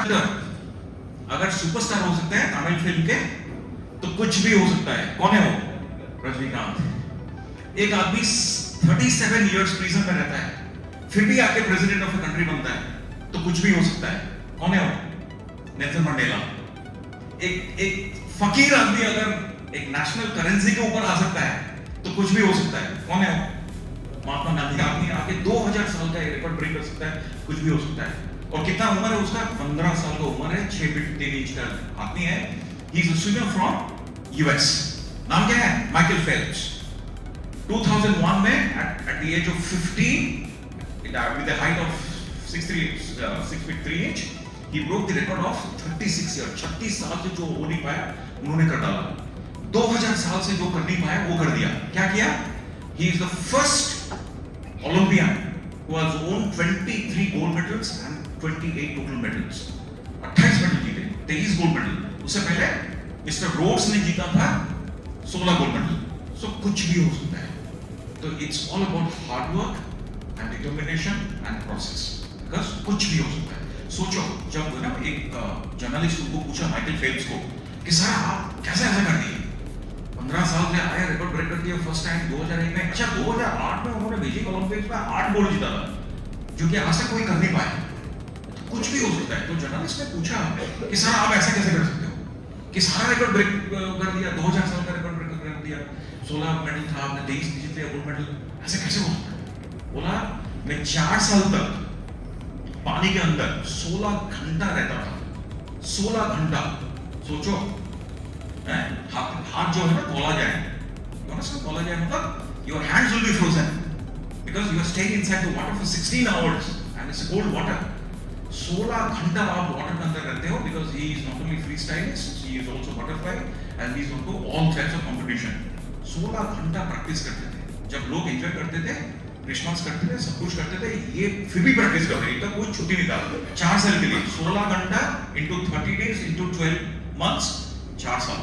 अगर सुपरस्टार हो सकते हैं तमिल फिल्म के, तो कुछ भी हो सकता है। कौन है वो? रजनीकांत। एक आदमी 37 इयर्स प्रिजन में रहता है, फिर भी आके प्रेसिडेंट ऑफ द कंट्री बनता है, तो कुछ भी हो सकता है। कौन है वो? Nelson Mandela. एक फकीर आदमी अगर एक नेशनल करेंसी के ऊपर आ सकता है, तो कुछ भी हो सकता है। कौन है वो? महात्मा गांधी। आदमी आके 2000 साल का रिकॉर्ड ब्रेक कर सकता है, कुछ भी हो सकता है। और कितना उम्र है उसका? 15 साल का उम्र है, 6 फीट 3 इंच का आदमी है। He is a swimmer from US. नाम क्या है? Michael Phelps. 2001 में at the age of 15, with the height of 6 feet 3 inch, he broke the record of 36 years. 36 साल से जो हो नहीं पाया, उन्होंने कर डाला। 2000 साल से जो कर नहीं पाया, वो कर दिया। क्या किया? He is the first Olympian who has won 23 gold medals and 28 total medals. 28 medal जीते, 23 गोल्ड मेडल। उससे पहले मिस्टर रोड्स ने जीता था 16 गोल्ड मेडल। सो कुछ भी हो सकता है। तो it's all about hard work and determination and process. Because कुछ भी हो सकता है। सोचो, जब ना एक जर्नलिस्ट उनको पूछा, माइकल फेल्प्स को, कि सर आप कैसे ऐसा कर दिए? 15 साल से आया, रिकॉर्ड ब्रेक कर दिया फर्स्ट टाइम 2001 में। अच्छा, 2008 में उन्होंने बीजिंग ओलंपिक्स में 8 गोल्ड जीता था, जो कि आज तक कोई कर नहीं पाया। तो कुछ भी हो सकता है। तो जर्नलिस्ट ने पूछा कि सर आप ऐसा कैसे कर सकते हो कि सारा रिकॉर्ड ब्रेक कर दिया, 2000 साल का रिकॉर्ड ब्रेक कर दिया, 16 मेडल था आपने, 23 जीते गोल्ड मेडल, ऐसे कैसे हो सकता है? बोला, मैं 4 साल तक पानी के अंदर 16 घंटा रहता था। 16 घंटा। सोचो, हाथ जो है ना कोलाजन, कोलाजन मतलब your hands will be frozen because you are staying inside the water for 16 hours and it's cold water. 16 घंटा आप वाटर के अंदर रहते हो, because he is not only free stylist, he is also butterfly and he is also all types of competition. 16 घंटा practice करते थे। जब लोग एंजॉय करते थे, क्रिसमस करते थे, सब कुछ करते थे, ये फिर भी प्रैक्टिस करते थे, कोई छुट्टी नहीं था। 4 साल के लिए 16 घंटा इंटू 30 डेज इंटू 12 मंथ्स, 4 साल।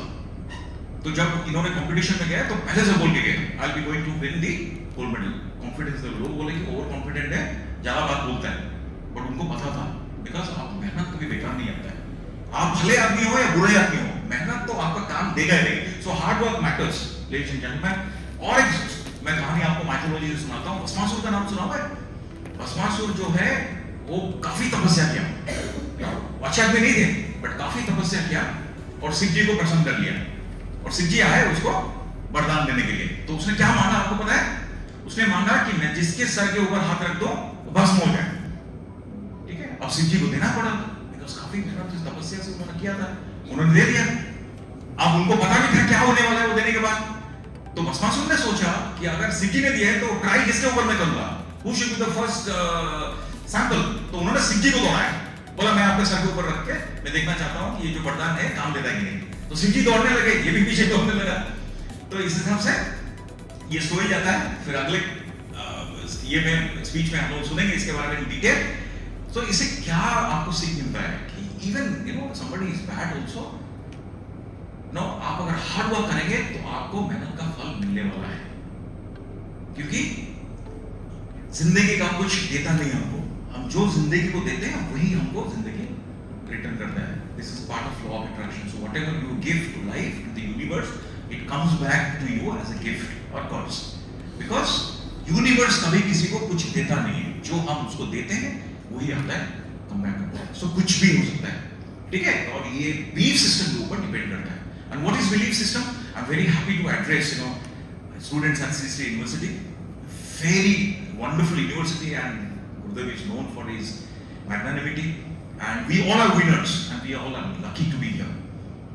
तो जब इन्होंने कंपटीशन में गया, तो पहले से बोल के गए, I will be going to win the gold medal. Confidence है। लोग बोले कि ओवर कॉन्फिडेंट है, ज्यादा बात बोलता है, बट उनको पता था, बिकॉज आप मेहनत कभी बेकार नहीं आता है। आप भले आदमी हो या बुरे आदमी हो, मेहनत तो आपका काम देगा ही नहीं। So hard work matters, ladies and gentleman. और एक मैं कहानी आपको माइथोलॉजी से सुनाता हूँ। भस्मासुर का नाम सुना हुआ है? भस्मासुर जो है वो काफी तपस्या किया, अच्छे आदमी नहीं थे, बट काफी तपस्या किया और शिव जी को प्रसन्न कर लिया। और शिव जी आए उसको वरदान देने के लिए। तो उसने क्या मांगा आपको पता है? उसने मांगा कि मैं जिसके सर के ऊपर हाथ रख दो वो भस्म हो जाए। ठीक है, अब शिव जी को देना पड़ा, बिकॉज काफी मेहनत से तपस्या से उन्होंने किया था, उन्होंने दे दिया। अब उनको पता भी था क्या होने वाला है वो देने के बाद। तो भस्मासुर ने सोचा कि अगर शिव जी ने दिया है, तो ट्राई किसके ऊपर मैं करूंगा? Who should be the first sample? तो उन्होंने शिव जी को दौड़ाया, बोला मैं आपके सर के ऊपर रख के मैं देखना चाहता हूं कि ये जो वरदान है काम देता है कि नहीं। तो शिव जी दौड़ने लगे, ये भी पीछे दौड़ने लगा। तो इस हिसाब से ये स्टोरी जाता है। फिर अगले ये में स्पीच में हम लोग सुनेंगे इसके बारे में डिटेल। तो इससे क्या आपको सीख मिलता है कि even somebody is bad also, आप अगर हार्ड वर्क करेंगे तो आपको मेहनत का फल मिलने वाला है। क्योंकि जिंदगी का कुछ देता नहीं हमको, हम जो जिंदगी को देते हैं वही हमको जिंदगी रिटर्न करता है। This is part of law of attraction. So whatever you give to life, to the universe, it comes back to you as a gift or gods. Because universe कभी किसी को कुछ देता नहीं है, जो हम उसको देते हैं वही आता है, come back करता है। So कुछ भी हो सकता है, ठीक है? और ये belief system के ऊपर डिपेंड करता है। And what is belief system? I'm very happy to address, students at CST University, very wonderful university, and Gurudev is known for his magnanimity. And we all are winners, and we all are lucky to be here.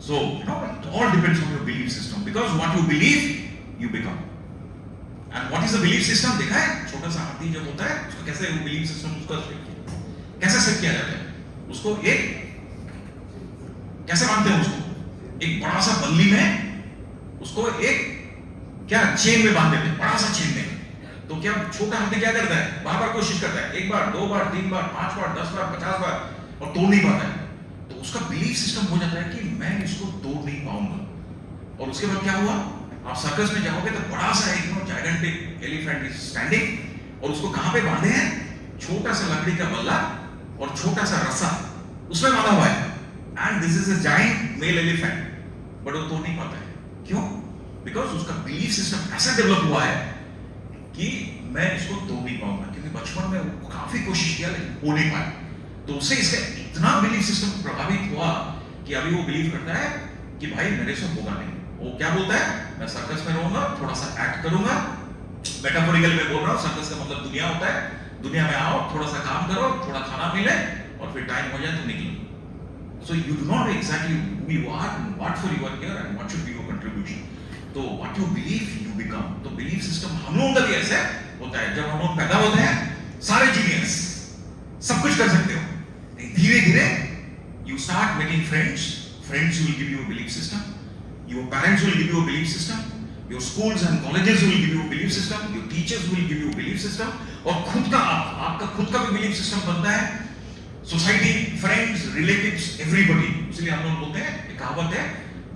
So, it all depends on your belief system. Because what you believe, you become. And what is the belief system? देखा है? छोटा सा हाथी जब होता है, उसको कैसे वो belief system उसका कैसे सेट किया जाता है? उसको एक कैसे बांधते हैं उसको? एक बड़ा सा बल्ली में उसको एक क्या चेन में बांध देते हैं, बड़ा सा चेन में। तो क्या छोटा हाथी क्या करता है? बार बार कोशिश करता है, 1 बार, 2 बार, 3 बार, 5 बार, 10 बार, 50 बार, और तोड़ नहीं पाता है। तो उसका बिलीफ सिस्टम हो जाता है कि मैं इसको तोड़ नहीं पाऊंगा। और उसके बाद क्या हुआ? आप सर्कस में जाओगे तो बड़ा सा एक जायगेंटिक एलिफेंट इज स्टैंडिंग, और उसको कहां पे बांधे हैं? छोटा सा लकड़ी का बल्ला और छोटा सा रस्सा, उसमें बांधा हुआ है, and this is a giant mail elephant, but वो तोड़ नहीं पाता है। क्यों? बिकॉज उसका बिलीफ सिस्टम ऐसा डेवलप हुआ है कि मैं इसको तोड़ नहीं पाऊंगा, क्योंकि बचपन में वो काफी कोशिश किया लेकिन हो नहीं पाया। तो उससे इसका इतना बिलीफ सिस्टम प्रभावित हुआ कि अभी वो बिलीव करता है कि भाई मेरे से होगा नहीं। वो क्या बोलता है, मैं सर्कस में रहूंगा, थोड़ा सा एक्ट करूंगा, मेटाफोरिकल में बोल रहा हूँ, सर्कस का मतलब दुनिया होता है, दुनिया में आओ, थोड़ा सा काम करो, थोड़ा खाना मिले, और फिर टाइम हो जाए तो निकलो। So you do not know exactly who you are and what for you are here and what should be your contribution. तो what you believe you become. तो belief system हम लोगों का भी ऐसा होता है। जब हम लोग पैदा होते हैं सारे जीनियस, सब कुछ कर सकते हो। धीरे धीरे you start making friends. Friends will give you a belief system. Your parents will give you a belief system. Your schools and colleges will give you a belief system. Your teachers will give you a belief system. और खुद का आपका खुद का भी belief system बनता है। Society, friends, relatives, everybody. इसलिए हम लोग बोलते हैं, एक कहावत है,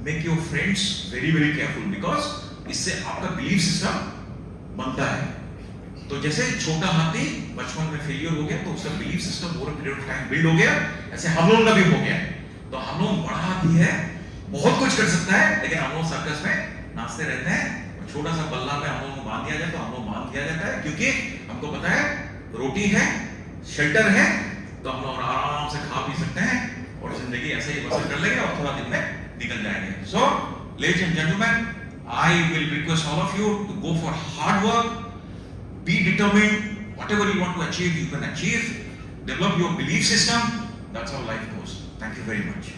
make your friends very very careful, because इससे आपका बिलीफ सिस्टम बनता है। तो जैसे छोटा हाथी बचपन में फेलियर हो गया तो उसका belief system over period of time build हो गया, ऐसे हम लोग का भी हो गया। तो हम लोग बड़ा हाथी है, बहुत कुछ कर सकता है, लेकिन हम लोग सर्कस में नाचते रहते हैं। और छोटा सा बल्ला में हम लोग को बांध दिया जाए तो हम लोग बांध दिया जाता है, क्योंकि हमको पता है रोटी है, शेल्टर है, तो हम लोग आराम से खा पी सकते हैं और जिंदगी ऐसे ही बसर कर लेंगे और थोड़ा दिन में निकल जाएंगे। So ladies and gentleman, I will request all of you to go for hard work, be determined, whatever you want to achieve you can achieve, develop your belief system, that's how life goes. Thank you very much.